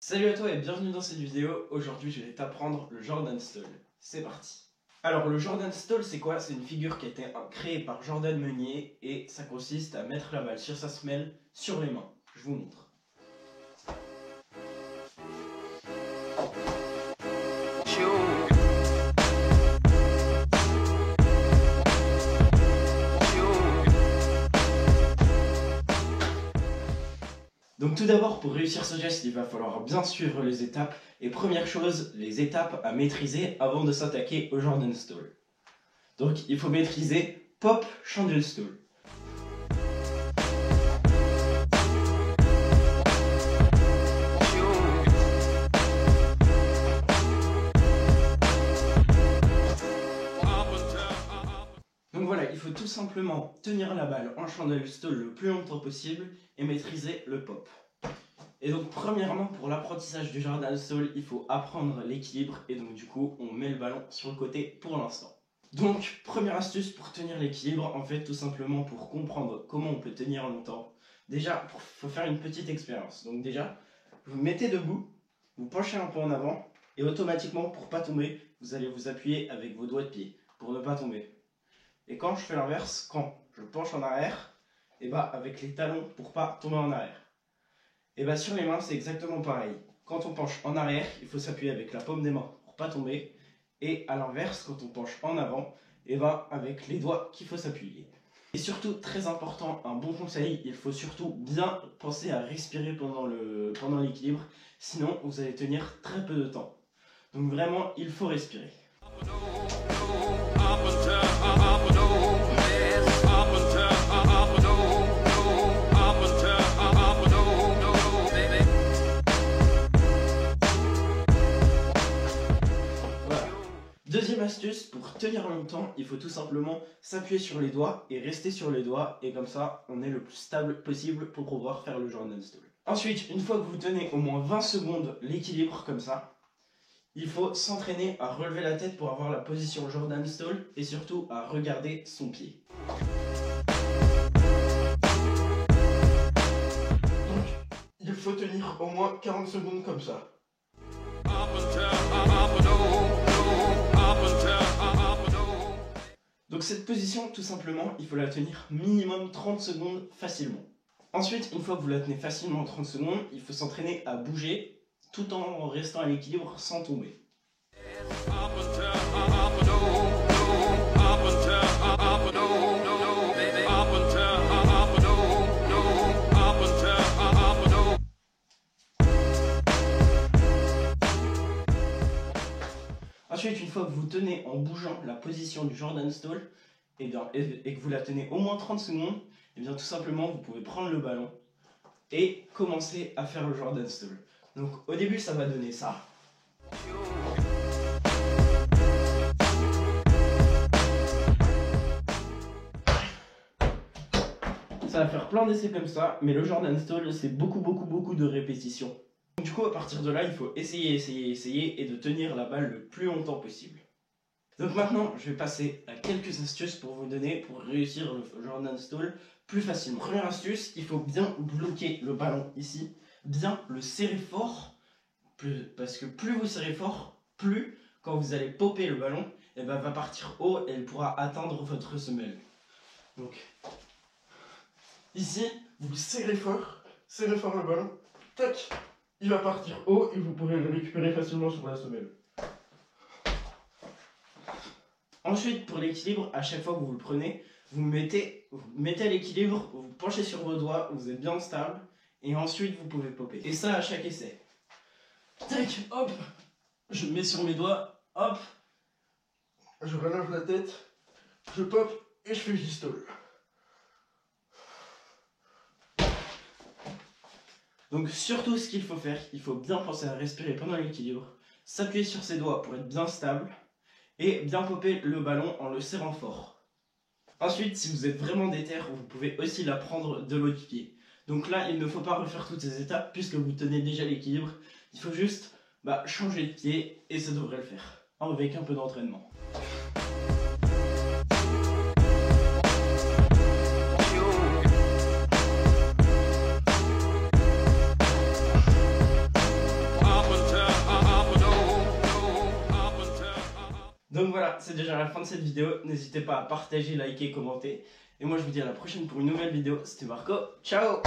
Salut à toi et bienvenue dans cette vidéo. Aujourd'hui je vais t'apprendre le Jordan Stall. C'est parti. Alors le Jordan Stall c'est quoi? C'est une figure qui a été créée par Jordan Meunier et ça consiste à mettre la balle sur sa semelle sur les mains. Je vous montre. Donc tout d'abord, pour réussir ce geste, il va falloir bien suivre les étapes. Et première chose, les étapes à maîtriser avant de s'attaquer au Jordan Stall. Donc il faut maîtriser Pop, Chandel Stall. Donc voilà, il faut tout simplement tenir la balle en Chandel Stall le plus longtemps possible et maîtriser le pop. Et donc premièrement, pour l'apprentissage du Jordan Stall, il faut apprendre l'équilibre et donc du coup on met le ballon sur le côté pour l'instant. Donc première astuce pour tenir l'équilibre, en fait tout simplement pour comprendre comment on peut tenir longtemps. Déjà, il faut faire une petite expérience. Donc déjà, vous vous mettez debout, vous penchez un peu en avant et automatiquement pour pas tomber, vous allez vous appuyer avec vos doigts de pied pour ne pas tomber. Et quand je fais l'inverse, quand je penche en arrière, et bah avec les talons pour pas tomber en arrière. Et bah sur les mains c'est exactement pareil. Quand on penche en arrière, il faut s'appuyer avec la paume des mains pour pas tomber. Et à l'inverse, quand on penche en avant, et bah avec les doigts qu'il faut s'appuyer. Et surtout, très important, un bon conseil, il faut surtout bien penser à respirer pendant l'équilibre, sinon vous allez tenir très peu de temps. Donc vraiment, il faut respirer. Deuxième astuce, pour tenir longtemps, il faut tout simplement s'appuyer sur les doigts et rester sur les doigts et comme ça, on est le plus stable possible pour pouvoir faire le Jordan Stall. Ensuite, une fois que vous tenez au moins 20 secondes l'équilibre comme ça, il faut s'entraîner à relever la tête pour avoir la position Jordan Stall et surtout à regarder son pied. Donc, il faut tenir au moins 40 secondes comme ça. Donc cette position, tout simplement, il faut la tenir minimum 30 secondes facilement. Ensuite, une fois que vous la tenez facilement 30 secondes, il faut s'entraîner à bouger tout en restant à l'équilibre sans tomber. Ensuite, une fois que vous tenez en bougeant la position du Jordan Stall et que vous la tenez au moins 30 secondes, et bien tout simplement vous pouvez prendre le ballon et commencer à faire le Jordan Stall. Donc au début ça va donner ça. Ça va faire plein d'essais comme ça, mais le Jordan Stall c'est beaucoup de répétitions. Du coup, à partir de là, il faut essayer et de tenir la balle le plus longtemps possible. Donc maintenant, je vais passer à quelques astuces pour vous donner pour réussir le Jordan Stall plus facilement. Première astuce, il faut bien bloquer le ballon ici, bien le serrer fort, parce que plus vous serrez fort, plus quand vous allez popper le ballon, et ben, va partir haut et elle pourra atteindre votre semelle. Donc, ici, vous serrez fort le ballon, tac. Il va partir haut et vous pourrez le récupérer facilement sur la semelle. Ensuite, pour l'équilibre, à chaque fois que vous le prenez, vous mettez à l'équilibre, vous penchez sur vos doigts, vous êtes bien stable, et ensuite vous pouvez popper. Et ça à chaque essai. Tac, hop, je mets sur mes doigts, hop, je relève la tête, je pop et je fais du stall. Donc surtout ce qu'il faut faire, il faut bien penser à respirer pendant l'équilibre, s'appuyer sur ses doigts pour être bien stable et bien popper le ballon en le serrant fort. Ensuite, si vous êtes vraiment déter, vous pouvez aussi la prendre de l'autre pied. Donc là, il ne faut pas refaire toutes ces étapes puisque vous tenez déjà l'équilibre. Il faut juste changer de pied et ça devrait le faire, avec un peu d'entraînement. Donc voilà, c'est déjà la fin de cette vidéo. N'hésitez pas à partager, liker, commenter. Et moi je vous dis à la prochaine pour une nouvelle vidéo. C'était Marco, ciao!